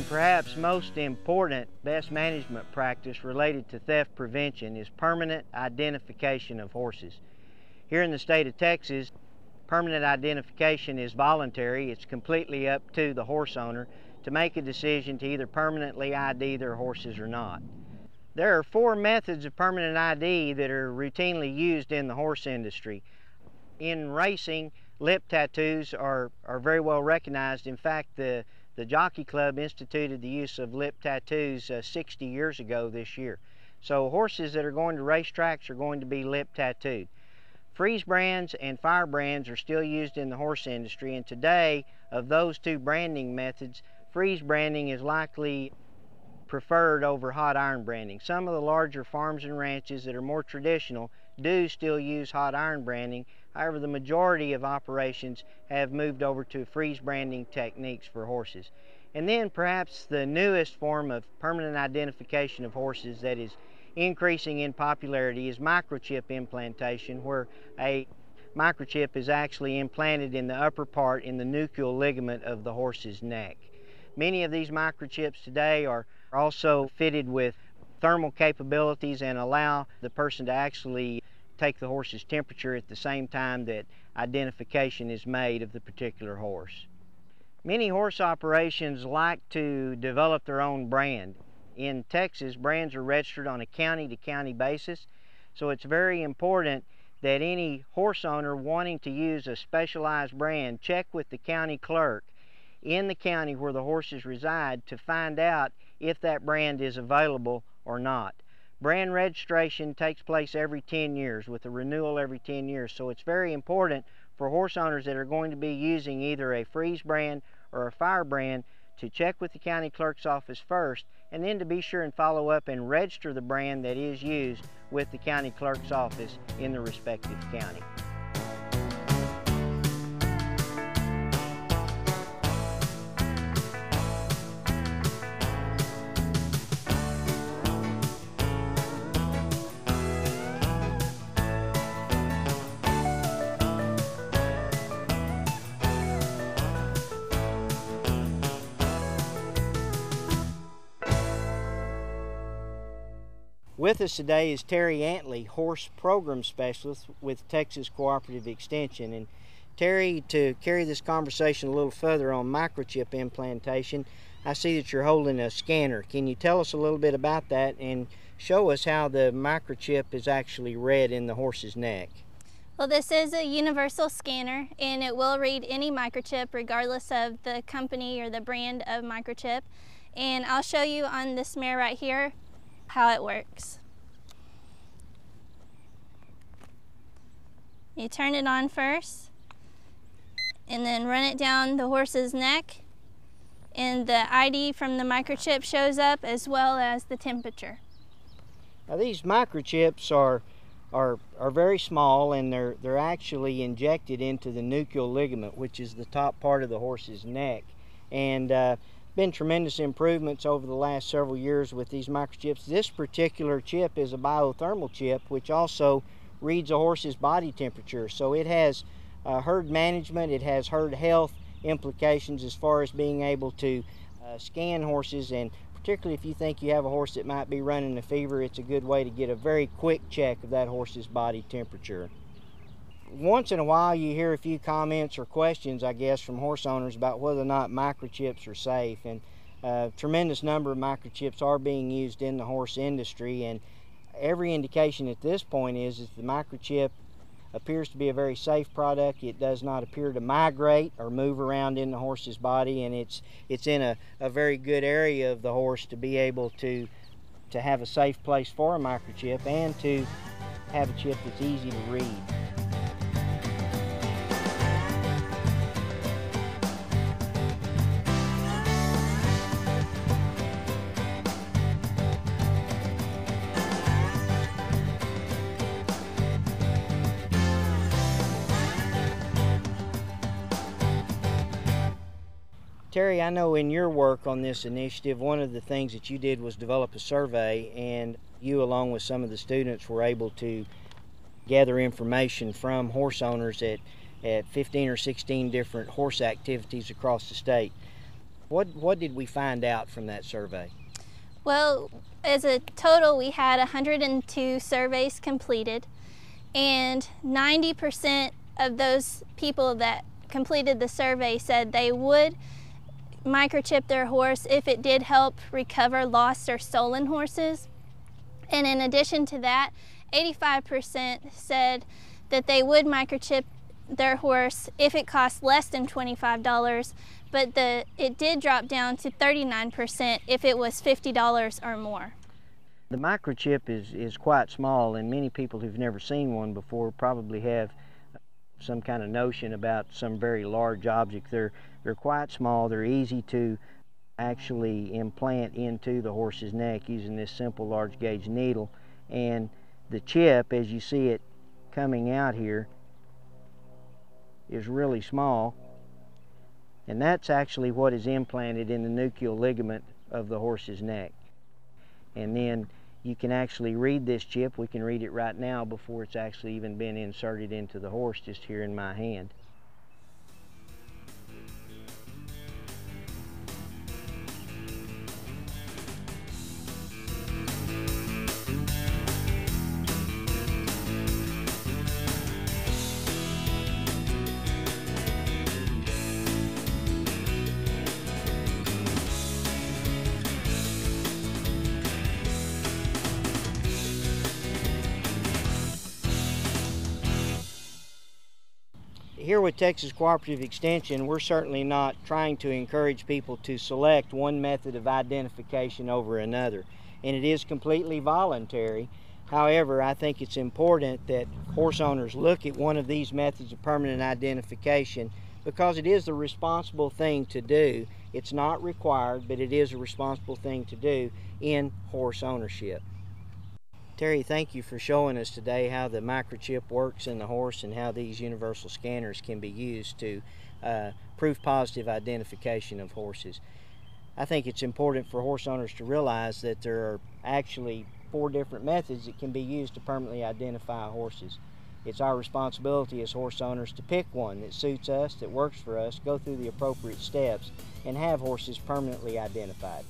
perhaps most important best management practice related to theft prevention is permanent identification of horses. Here in the state of Texas, permanent identification is voluntary. It's completely up to the horse owner to make a decision to either permanently ID their horses or not. There are 4 methods of permanent ID that are routinely used in the horse industry. In racing, lip tattoos are very well recognized. In fact, the Jockey Club instituted the use of lip tattoos 60 years ago this year. So horses that are going to racetracks are going to be lip tattooed. Freeze brands and fire brands are still used in the horse industry, and today, of those 2 branding methods, freeze branding is likely preferred over hot iron branding. Some of the larger farms and ranches that are more traditional do still use hot iron branding. However, the majority of operations have moved over to freeze branding techniques for horses. And then perhaps the newest form of permanent identification of horses that is increasing in popularity is microchip implantation, where a microchip is actually implanted in the upper part in the nuchal ligament of the horse's neck. Many of these microchips today are also fitted with thermal capabilities and allow the person to actually take the horse's temperature at the same time that identification is made of the particular horse. Many horse operations like to develop their own brand. In Texas, brands are registered on a county-to-county basis, so it's very important that any horse owner wanting to use a specialized brand check with the county clerk in the county where the horses reside to find out if that brand is available or not. Brand registration takes place every 10 years with a renewal every 10 years, so it's very important for horse owners that are going to be using either a freeze brand or a fire brand to check with the county clerk's office first, and then to be sure and follow up and register the brand that is used with the county clerk's office in the respective county. With us today is Terry Antley, Horse Program Specialist with Texas Cooperative Extension. And Terry, to carry this conversation a little further on microchip implantation, I see that you're holding a scanner. Can you tell us a little bit about that and show us how the microchip is actually read in the horse's neck? Well, this is a universal scanner, and it will read any microchip regardless of the company or the brand of microchip. And I'll show you on this mare right here how it works. You turn it on first and then run it down the horse's neck, and the ID from the microchip shows up as well as the temperature. Now these microchips are very small, and they're actually injected into the nuchal ligament, which is the top part of the horse's neck. And been tremendous improvements over the last several years with these microchips. This particular chip is a biothermal chip, which also reads a horse's body temperature. So it has herd management, it has herd health implications as far as being able to scan horses, and particularly if you think you have a horse that might be running a fever, it's a good way to get a very quick check of that horse's body temperature. Once in a while you hear a few comments or questions, I guess, from horse owners about whether or not microchips are safe, and a tremendous number of microchips are being used in the horse industry, and every indication at this point is that the microchip appears to be a very safe product. It does not appear to migrate or move around in the horse's body, and it's in a very good area of the horse to be able to have a safe place for a microchip and to have a chip that's easy to read. Terry, I know in your work on this initiative, one of the things that you did was develop a survey, and you, along with some of the students, were able to gather information from horse owners at 15 or 16 different horse activities across the state. What did we find out from that survey? Well, as a total, we had 102 surveys completed, and 90% of those people that completed the survey said they would microchip their horse if it did help recover lost or stolen horses. And in addition to that, 85% said that they would microchip their horse if it cost less than $25, but it did drop down to 39% if it was $50 or more. The microchip is quite small, and many people who've never seen one before probably have some kind of notion about some very large object. They're quite small. They're easy to actually implant into the horse's neck using this simple large gauge needle. And the chip, as you see it coming out here, is really small, and that's actually what is implanted in the nuchal ligament of the horse's neck. And then you can actually read this chip. We can read it right now before it's actually even been inserted into the horse, just here in my hand. Here with Texas Cooperative Extension, we're certainly not trying to encourage people to select one method of identification over another, and it is completely voluntary. However, I think it's important that horse owners look at one of these methods of permanent identification because it is the responsible thing to do. It's not required, but it is a responsible thing to do in horse ownership. Terry, thank you for showing us today how the microchip works in the horse and how these universal scanners can be used to prove positive identification of horses. I think it's important for horse owners to realize that there are actually 4 different methods that can be used to permanently identify horses. It's our responsibility as horse owners to pick one that suits us, that works for us, go through the appropriate steps, and have horses permanently identified.